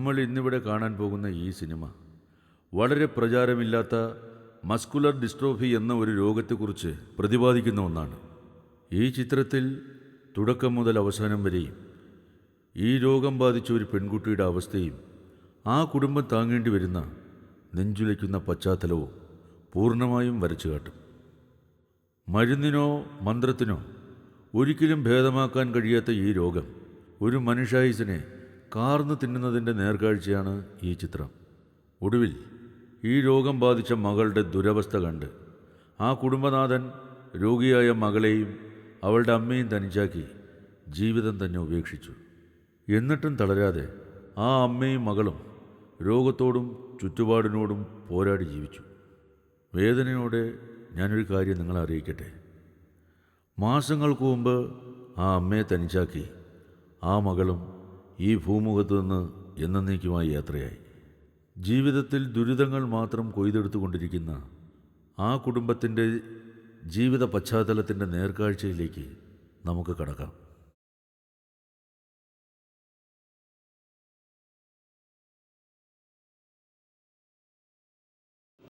നമ്മൾ ഇന്നിവിടെ കാണാൻ പോകുന്ന ഈ സിനിമ വളരെ പ്രചാരമില്ലാത്ത മസ്കുലർ ഡിസ്ട്രോഫി എന്ന ഒരു രോഗത്തെക്കുറിച്ച് പ്രതിപാദിക്കുന്ന ഒന്നാണ്. ഈ ചിത്രത്തിൽ തുടക്കം മുതൽ അവസാനം വരെയും ഈ രോഗം ബാധിച്ച ഒരു പെൺകുട്ടിയുടെ അവസ്ഥയും ആ കുടുംബം താങ്ങേണ്ടി വരുന്ന നെഞ്ചുലയ്ക്കുന്ന പശ്ചാത്തലവും പൂർണ്ണമായും വരച്ചു കാട്ടും. മരുന്നിനോ മന്ത്രത്തിനോ ഒരിക്കലും ഭേദമാക്കാൻ കഴിയാത്ത ഈ രോഗം ഒരു മനുഷ്യായുസിനെ കാർന്നു തിന്നുന്നതിൻ്റെ നേർക്കാഴ്ചയാണ് ഈ ചിത്രം. ഒടുവിൽ ഈ രോഗം ബാധിച്ച മകളുടെ ദുരവസ്ഥ കണ്ട് ആ കുടുംബനാഥൻ രോഗിയായ മകളെയും അവളുടെ അമ്മയും തനിച്ചാക്കി ജീവിതം തന്നെ ഉപേക്ഷിച്ചു. എന്നിട്ടും തളരാതെ ആ അമ്മയും മകളും രോഗത്തോടും ചുറ്റുപാടിനോടും പോരാടി ജീവിച്ചു. വേദനയോടെ ഞാനൊരു കാര്യം നിങ്ങളെ അറിയിക്കട്ടെ. മാസങ്ങൾക്ക് മുമ്പ് ആ അമ്മയെ തനിച്ചാക്കി ആ മകളും ഈ ഭൂമുഖത്ത് നിന്ന് എന്നേക്കുമായി യാത്രയായി. ജീവിതത്തിൽ ദുരിതങ്ങൾ മാത്രം കൊയ്തെടുത്തുകൊണ്ടിരിക്കുന്ന ആ കുടുംബത്തിൻ്റെ ജീവിത പശ്ചാത്തലത്തിൻ്റെ നേർക്കാഴ്ചയിലേക്ക് നമുക്ക് കടക്കാം.